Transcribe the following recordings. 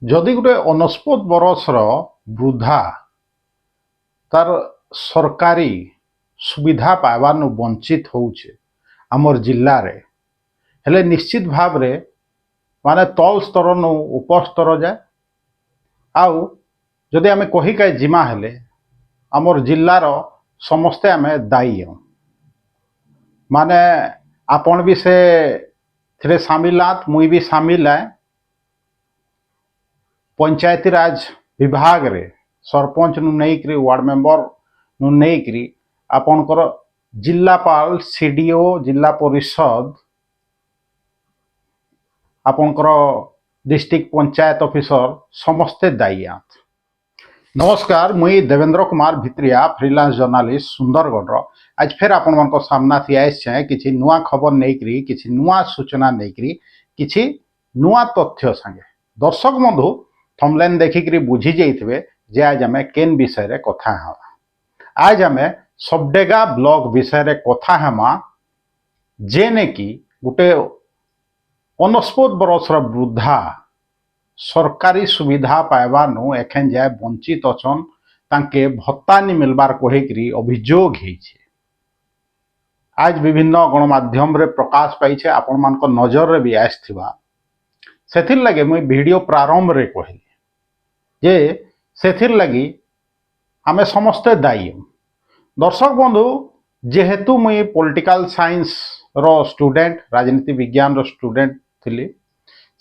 जदि गोटे 69 बरसर वृद्धा तार सरकारी सुविधा पाइबार वंचित होउछे आमर जिल्ला रे हेले निश्चित भाव रे माने तल स्तर नु उपर स्तर जाए आउ जदि आमे कही के जिमा हेले आमर जिल्लार समस्ते आमे दायी माने आपण भी से थिरे सामिल मुई भी सामिल है पंचायती राज विभाग रे सरपंच नु नहीं वार्ड मेंबर नु नहीं आपणकर जिलापाल सीडीओ जिला परिषद आपणकर डिस्ट्रिक्ट पंचायत ऑफिसर समस्ते दायी। नमस्कार मुई देवेंद्र कुमार भित्रिया फ्रीलांस जर्नालिस्ट सुंदरगढ़ आज फिर आपण मन सामना थी आए किसी नुआ खबर नहीं किसी नुआ सूचना नहीं किसी नुआ तथ्य संगे दर्शक बंधु थंबनेल देखिक बुझी जाइए जे आज आम केन विषय रे कथा हेमा। आज आम सबडेगा ब्लॉक विषय रे कथा हेमा जेने कि गोटे 69 बरसर वृद्धा सरकारी सुविधा पाइबार एखेन जाए वंचित अछन तांके भत्ता नहीं मिलबार कहीकि अभियोग होइछे। आज विभिन्न गणमाध्यम रे प्रकाश पाइछे आपण मान नजर रे भी आसथिबा सेथिर लगे मुई वीडियो प्रारंभ रे कहली जे सेथिर लगी आमे समस्ते दायी। दर्शक बंधु जेहेतु मुई पॉलिटिकल साइंस रो स्टूडेंट राजनीति विज्ञान रो स्टूडेंट थिली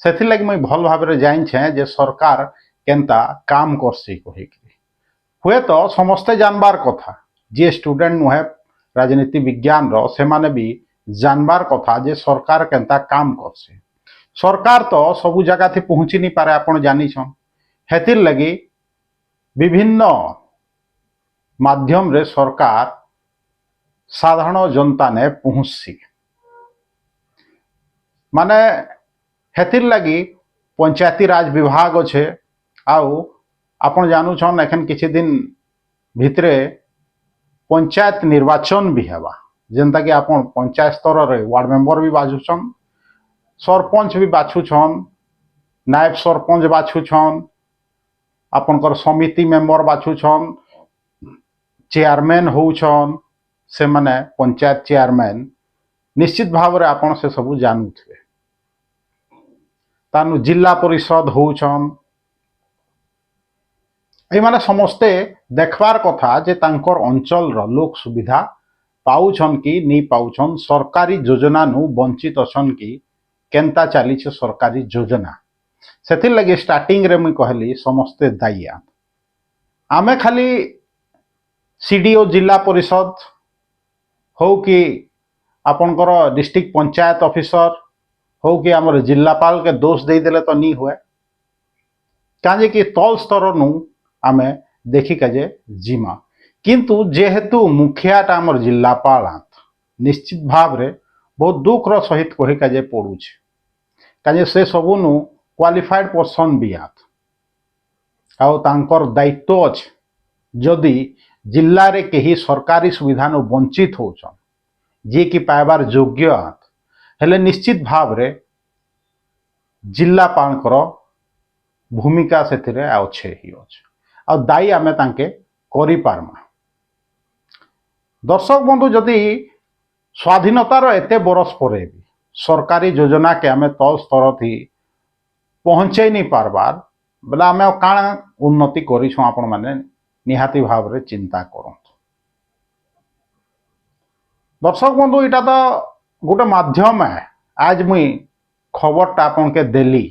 सेथिर लगी मुई भल भाव रे जानिछे जे सरकार केनता काम करसी कहीकि हुए तो समस्ते जानबार कथा जे स्टूडेंट नुहे राजनीति विज्ञान रो से माने भी जानबार कथा जे सरकार केनता काम करसी। सरकार तो सबु जगह थी पहुँची नहीं पारे आपण जानिछन हेतिर लगी विभिन्न माध्यम रे सरकार साधारण जनता ने पहुँचसी माने हेतिर लगी पंचायती राज विभाग अच्छे आउ आपण जानूछन एखन किछि दिन भितरे पंचायत निर्वाचन भी हेबा जेनता कि आपण पंचायत स्तर रे वार्ड मेंबर भी बाछुछन सरपंच भी बाछुछन नायब सरपंच बाछुछन आपनकर समिति मेंबर बाछुछन चेयरमैन होउछन से माने पंचायत चेयरमैन निश्चित भाव रे आपण से सब जानुथिबे तानु जिला परिषद होउछन ए माने समस्ते देखबार कथा जे तांकर अंचल रो लोक सुविधा पाउछन कि नहीं पाउछन सरकारी योजना नु वंचित अछन कि केनता चली सरकारी योजना सेथिर लगे स्टार्टिंग रे मुई कहली समस्ते दायी। आमे खाली सीडीओ जिला परिषद हो कि आपनकर डिस्ट्रिक्ट पंचायत ऑफिसर हो कि आमर जिलापाल के दोष दे देले तो नहीं हुए कहीं कि तल स्तर नु आमे देखिका जे जिमा किंतु जेहेतु मुखियाटा आमर जिलापाल निश्चित भाव रे बहुत दुख रो सहित कहिका जे पड़ुछे कहीं से सबू नु क्वालिफाइड पर्सन भी आउ तांकर दायित्व अच्छे जदि जिल्ला रे कहीं सरकारी सुविधा नु वंचित होचन जे कि पाइबार योग्य हेले निश्चित भाव रे जिल्लापालकर भूमिका सेथिरे अच्छे ही अच्छे आ दायी आमे तांके करि पारमा। दर्शक बंधु जदि स्वाधीनतार एते बरस परे भी सरकारी योजना के आमे तल स्तर थी पहुँचे नहीं पारबार बोले आम काण उन्नति करूँ आपण मैंने निहाती भाव रे चिंता करूँ। दर्शक बंधु इटा तो गोटे माध्यम है आज मुई खबरटा आपन के देली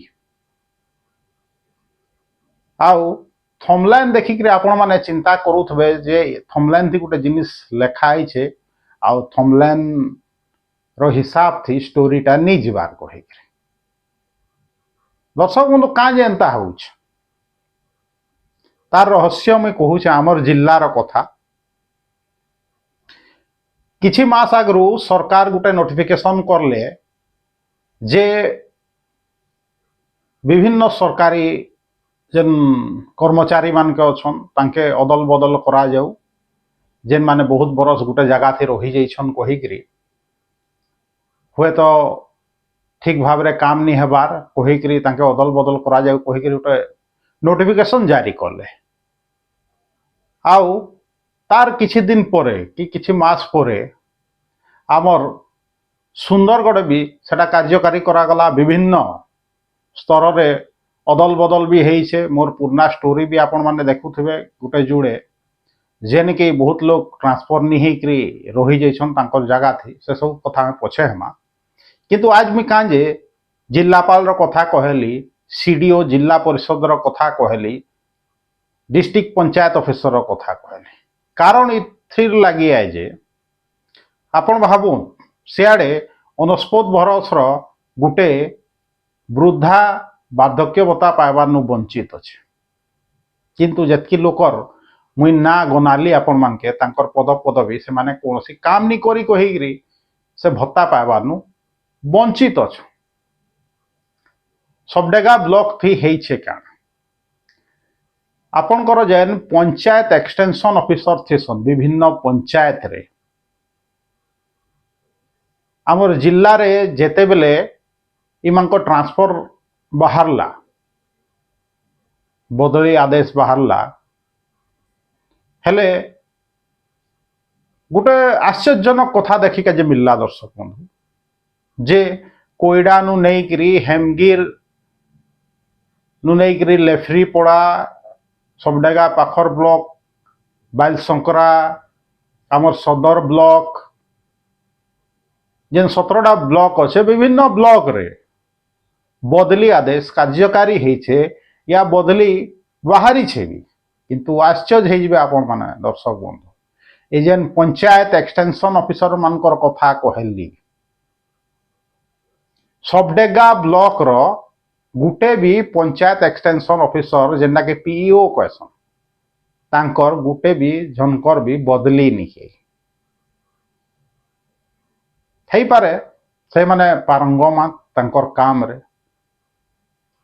आउ थंबनेल देखिक आपण माने चिंता करूथबे जे थंबनेल थी गोटे जिनिस लेखाई छे आउ थंबनेल रो हिसाब थी स्टोरीटा नहीं जीवार कहे। दर्शक बंधु क्या एंता हो तार रहस्य मुझे कहूँ आमर जिल्लार कथा किछि मास आगु सरकार गोटे नोटिफिकेशन करले जे विभिन्न सरकारी जेन कर्मचारी मान के अछन तांके अदल बदल करा जाऊ जेन माने बहुत बरस गोटे जगह थी रही जाइछन कहिकरी हुए तो ठीक भाव रे काम नहीं हेबार कहीकि अदल बदल करा जाऊ कहीकि गोटे नोटिफिकेशन जारी कले आउ तार किछि दिन परे कि किछि मास परे आमर सुंदरगढ़ भी सेटा कार्यकारी करागला विभिन्न स्तर रे अदल बदल भी होइछे मोर पुराना स्टोरी भी आपण माने देखुथिबे गोटे जुड़े जेन के बहुत लोग ट्रांसफर नहीं होकरी रही जाइछन तांकर जगह थी से सब कथा में पछे हेमा किंतु आज मुई काजे जिलापाल कथा कहली सीडीओ जिला परिषद कथा कहली डिस्ट्रिक्ट पंचायत ऑफिसर कथा कहली कारण इथिर लगी आए जे आपण भाबुन सियाड़े अनस्पोत भरसर गुटे वृद्धा वार्धक्य भत्ता पाइबार वंचित अच्छे किंतु जतकी लोकर मुई ना गनाली आपण मानके तांकर पद पदवी से माने कोनोसी काम नहीं करी कहीकि से भत्ता पाइबार वंचित अच्छ सबडेगा ब्लॉक थी हेइछे काण आपणकर जेन पंचायत एक्सटेंशन ऑफिसर थीसन विभिन्न पंचायत रे आमर जिल्ला रे जेते बेले इमांको ट्रांसफर बाहरला बदली आदेश बाहरला हेले गोटे आश्चर्यजनक कथा देखिका जे मिलला दर्शक बंधु जे कोईडा नु नहींकरी हेमगिर नु नहींकरी लेफ्री पड़ा सबडेगा पाखर ब्लॉक बाइलसंकरा आमर सदर ब्लॉक जेन 17टा ब्लॉक अच्छे विभिन्न ब्लॉक रे बदली आदेश कार्यकारी होइछे या बदली बाहरी छे भी किंतु आश्चर्य होइबे आपण माने दर्शक बंधु ए जेन पंचायत एक्सटेंशन ऑफिसर मानकर कथा कहली सबडेगा ब्लॉक रो गुटे भी पंचायत एक्सटेंशन ऑफिसर जेना के पीईओ कहसन तांकर गुटे भी झनकर भी बदली नहीं थई पारे से माने पारंगमा तांकर काम रे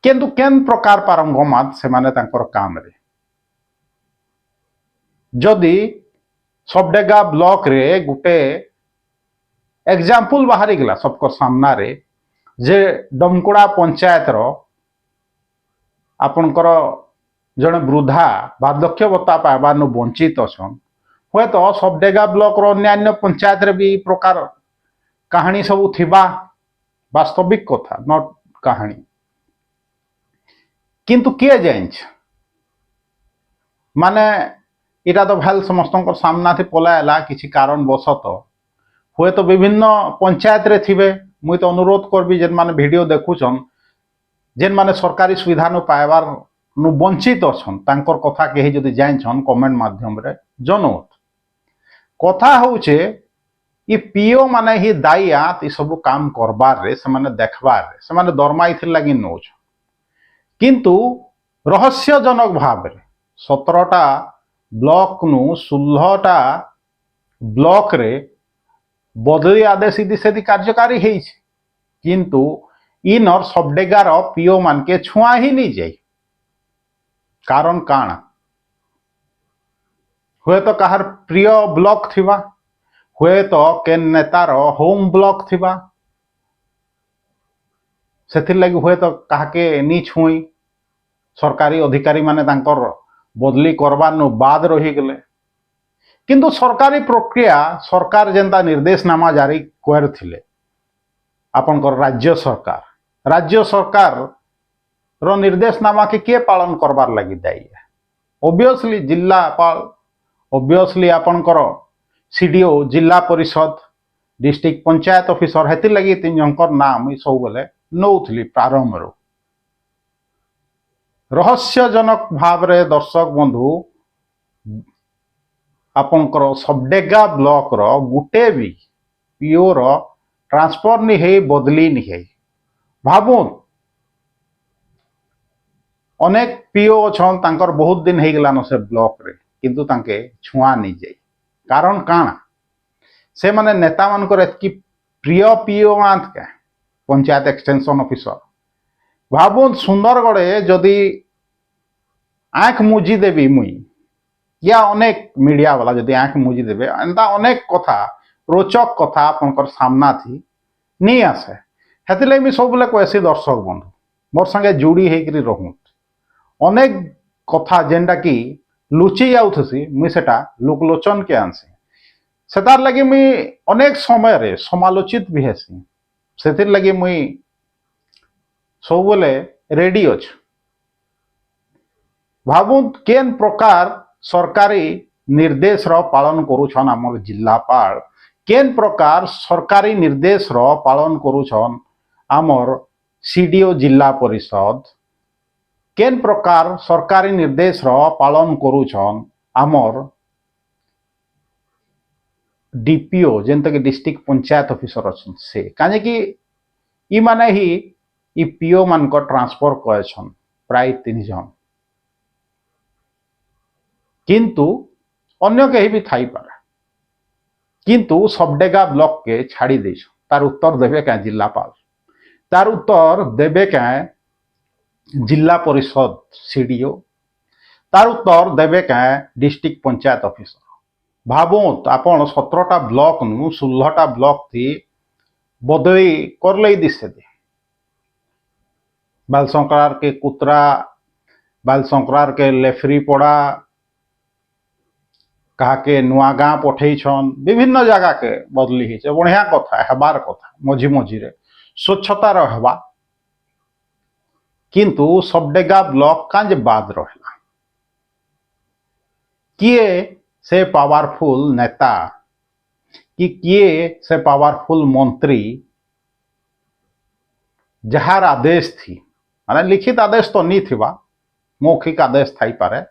किंतु केन प्रकार पारंगमा से माने तांकर काम रे जदि सबडेगा ब्लॉक रे गुटे एग्जाम्पल बाहरी गला सबको सामना रे जे डमकोड़ा पंचायत रो आपनकर जड़े वृद्धा वार्धक्य भत्ता पाइबार वंचित अच्छन हे तो सबडेगा ब्लॉक रो अन्य पंचायत रे भी प्रकार कहानी सब थिबा वास्तविक कथा नॉट कहानी किंतु किए जाइछ माने इटा तो भल समस्त सामना थी पलायला किसी कारण बसत हुए तो विभिन्न पंचायत रे थिबे मुई तो अनुरोध करबी जेन माने वीडियो देखुछन जेन माने सरकारी सुविधा नु पाइबार नु वंचित अछन तांकर कथा केही जदि जाइछन कमेंट माध्यम रे जनोत कथा होउछे ई पीओ माने ही दायियात ई सब काम करबार रे से माने देखबार रे से माने दरमा इथिर लागि नोछ किंतु रहस्यजनक भाव रे 17टा ब्लॉक नु 16टा ब्लॉक रे बदली आदेश इदी कार्यकारी होइछे किंतु इनर सबडेगार पीओ मान के छुआ ही नहीं जाए कारण काना हुए तो कहार प्रिय ब्लॉक थिबा हुए तो केन नेतार होम ब्लॉक थिबा सेथिर लगी हुए तो काके नी छुई सरकारी अधिकारी माने तांकर बदली करबार नु बाद रही गले किंतु सरकारी प्रक्रिया सरकार जेंता निर्देशनामा जारी करथिले आपनकर राज्य सरकार रो निर्देशनामा के किए पालन करबार लगी दायी ऑब्वियसली जिलापाल ऑब्वियसली आपनकर सीडीओ जिला परिषद डिस्ट्रिक्ट पंचायत ऑफिसर हेति लगी तीन जनकर नाम सब बेले नौथली प्रारंभ रो रहस्यजनक भाव रे दर्शक बंधु आपनकर सबडेगा ब्लॉक रो गुटे भी पीओ रो ट्रांसफर नहीं है बदली नहीं है भाबुन अनेक पीओ छन तांकर बहुत दिन हो गलान से ब्लॉक रे किंतु तांके छुआ नहीं जाए कारण काना से माने नेता मानकर एतकी प्रिय पीओ आंत के पंचायत एक्सटेंशन ऑफिसर भाबुन सुंदरगढ़े जदि आंख मुजी देवी मुई या अनेक मीडिया वाला जदि आंख मुजी देवे एंता अनेक कथा रोचक कथा आपनकर सामना थी नहीं आसे हेतिर लगे मुझे सब कहसी दर्शक बंधु मोर संगे जोड़ी होकर रहूँ अनेक कथा जेनटा कि लुचि जाऊसी मुई सेटा लोकलोचन के आनसी सेतार लगी मुई अनेक समय रे समालोचित भी हेसी से लगी मुई सब रेडी अच्छे भावु केन प्रकार सरकारी निर्देश रो पालन करुछन आमर जिल्लापाल केन प्रकार सरकारी निर्देश रो पालन करुछन आमर सीडीओ जिला परिषद केन प्रकार सरकारी निर्देश रो पालन करुछन आमर डीपीओ जेनता कि डिस्ट्रिक्ट पंचायत ऑफिसर अच्छन से काजे कि ई माने ही ई पीओ मान को ट्रांसफर करेछन प्राय 3 जन किंतु अन्य कहीं भी थाई पारे किंतु सबडेगा ब्लॉक के छाड़ी दे तार उत्तर देवे क्या जिलापाल तार उत्तर देवे क्या जिला परिषद सीडीओ तार उत्तर देवे क्या डिस्ट्रिक्ट पंचायत ऑफिसर भावत आपण 17टा ब्लॉक नु 16टा ब्लॉक थी बदली कर ले दिसे दे बालसंक्रार के कुतरा बालसंक्रार के लेफरी पड़ा कहा के नुआ गाँ पठे विभिन्न जगह के बदली ही बढ़िया कथा हेबार कथा मझी मझी रे स्वच्छता रहबा किंतु सबडेगा ब्लॉक कांज बाद रहला किए से पावरफुल नेता कि किए से पावरफुल मंत्री जहार आदेश थी माने लिखित आदेश तो नहीं थिबा मौखिक आदेश थाई पारे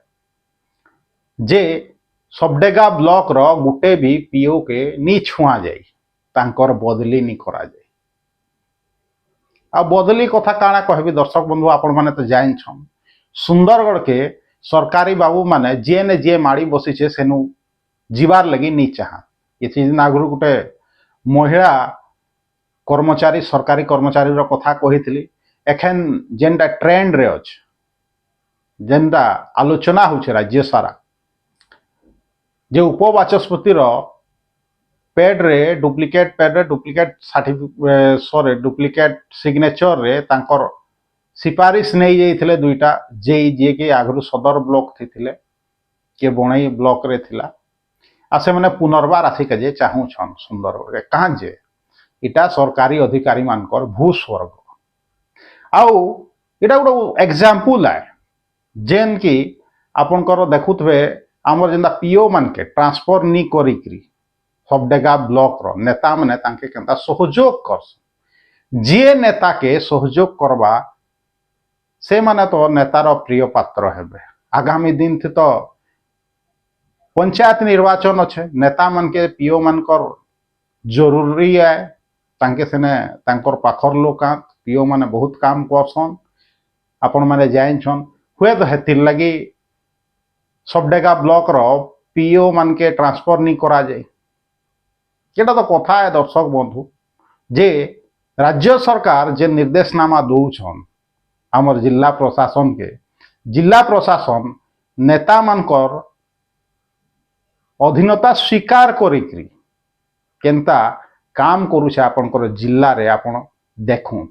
जे सबडेगा ब्लॉक रो गुटे भी पीओ के नी छुआ जाई तांकर बदली नी करा जाई आ बदली कथा काना कहबी दर्शक बंधु आपण माने तो जाइन छन सुंदरगढ़ के सरकारी बाबू माने जे ने जे माड़ी बसी छे सेनु जीवार लगी नी चाहा किछि दिन आगु गुटे महिला कर्मचारी सरकारी कर्मचारी रो कथा कहितली एखन जेनटा ट्रेंड रे अछि जेनटा आलोचना होछे राज्य सारा जे उपवाचस्पति पेड रे डुप्लिकेट सर्टिफिकेट डुप्लिकेट सिग्नेचर रे तांकर सिफारिश नहीं जाइथिले दुईटा जे के आगु सदर ब्लॉक थिले के बणई ब्लॉक रे थिला आ से माने पुनर्बार आसिक जे चाहू छन सुंदरगढ़ के कहाँ जे इटा सरकारी अधिकारी मानकर भूस्वर्ग आउ इटा गोटे एग्जाम्पल है जेन की आपनकर देखुथबे आमर जेंदा पीओ मान के ट्रांसफर नी करिकरी सबडेगा ब्लॉक रो नेता माने तांके केंता सहयोग कर जे नेता के सहयोग करबा से माने तो नेतार प्रिय पात्र हेबे आगामी दिन थी तो पंचायत निर्वाचन अच्छे नेता मान के पीओ मानकर जरूरी है तांके सेने तांकर पाखर लोक पीओ माने बहुत काम करसन आपण माने जाइन छन हुए तो हेतिर लगी सबडेगा ब्लॉक रो पीओ मान के ट्रांसफर नहीं करा जाए एटा तो कथा है दर्शक बंधु जे राज्य सरकार जे निर्देशनामा दौछन आमर जिला प्रशासन के जिला प्रशासन नेता मानकर अधीनता स्वीकार करिकरी केंता काम करूछे आपनकर जिल्ला रे आपण देखुन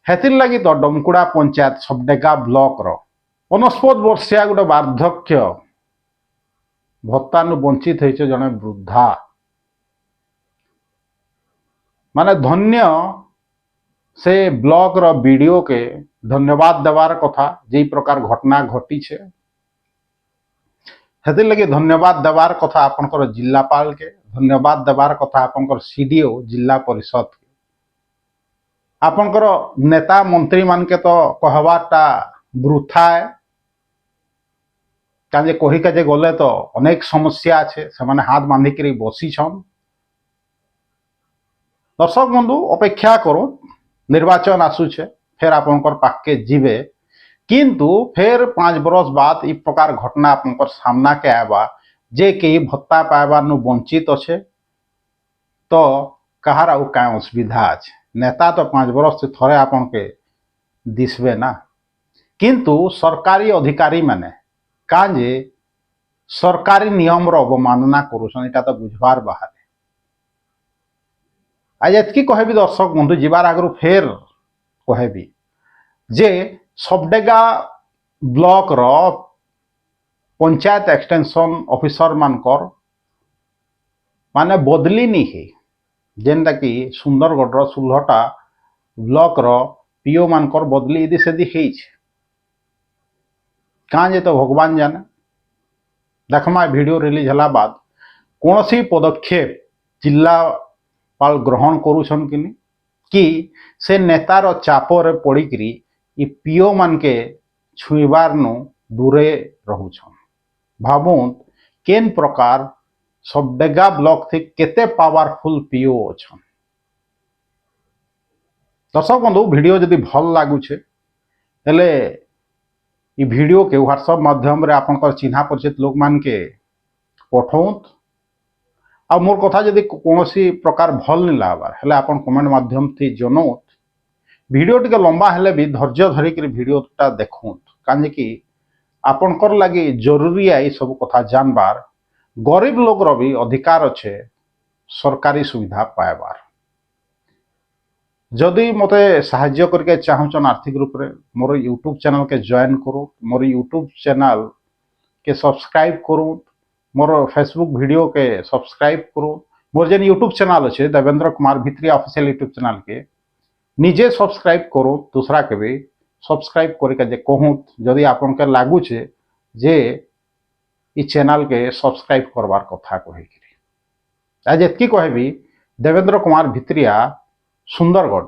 हेतिर लगी तो डमकुड़ा पंचायत सबडेगा ब्लॉक रो 49 वर्षिया गोटे वार्धक्य भत्तानु वंचित होइछे जने वृद्धा माने धन्य से ब्लॉक रो वीडियो के धन्यवाद देवार कथा जे प्रकार घटना घटी छे हेतिर लगे धन्यवाद देवार कथा आपनकर जिलापाल के धन्यवाद देवार कथा आपनकर सीडीओ जिला परिषद के आपनकर नेता मंत्री मान के तो कहवाटा वृथा है काजे कही के जे गले तो अनेक समस्या আছে सेमाने हाथ बांधिकरी बसी छन दर्शक बंधु अपेक्षा करो निर्वाचन आसुचे फिर आपनकर पाके जीवे किंतु फिर 5 बरस बाद इ प्रकार घटना आपनकर सामना के आबा जे के भत्ता पाइबार नु वंचित अच्छे तो कहार आउ क्या असुविधा अच्छे नेता तो 5 बरस से थरे आपन के दिसबे ना किंतु सरकारी अधिकारी माने काजे सरकारी नियम रो अवमानना करूछन इटा तो बुझबार बाहर आज एतकी कहबी दर्शक बंधु जीवार आगु फेर कहबी जे सबडेगा ब्लॉक रो पंचायत एक्सटेंशन ऑफिसर मानकर माने बदली नहीं है जेनटा कि सुंदरगढ़ सुलहटा ब्लॉक रो पीओ मानकर बदली इदी सेदी है कहाँ जे तो भगवान जाने देखमा वीडियो रिलीज हला बाद कौन सी पदक्षेप जिलापाल ग्रहण करुछन कि से नेतार चापर पड़िकी पीओ मान के छुईबार नु दूरे रहुछन भावुन केन प्रकार सबडेगा ब्लॉक थी केते पावरफुल पीओ अच्छन। दर्शक बंधु वीडियो जदि भल लगुचे हेले इ वीडियो के व्हाट्सएप माध्यम रे आपनकर चिन्हा परिचित लोक मान के पठाउत आ मोर कथा जदि कोनोसी प्रकार भल नहीं लागबार हेले आपन कमेंट माध्यम थी जनौत वीडियो टिके लंबा हेले भी धैर्य धरिक वीडियोटा देखुत काजे कि आपनकर लगी जरूरी है सब कथा जानबार गरीब लोग भी अधिकार अच्छे सरकारी सुविधा पाइबार जदि मते साहाय्य करके चाहूचन आर्थिक रूप रे मोर यूट्यूब चैनल के ज्वाइन करो मोर यूट्यूब चैनल के सब्सक्राइब करो मोर फेसबुक वीडियो के सब्सक्राइब करो मोर जेन यूट्यूब चैनल अच्छे Devendra Kumar Bhitriya official YouTube channel के निजे सब्सक्राइब करो दूसरा के भी सब्सक्राइब करके जे कहूँ जदि आपन के लागुचे जे इ चैनल के सब्सक्राइब करवार कथा कही आज एतकी कहबी देवेंद्र कुमार भित्रिया सुंदरगढ़।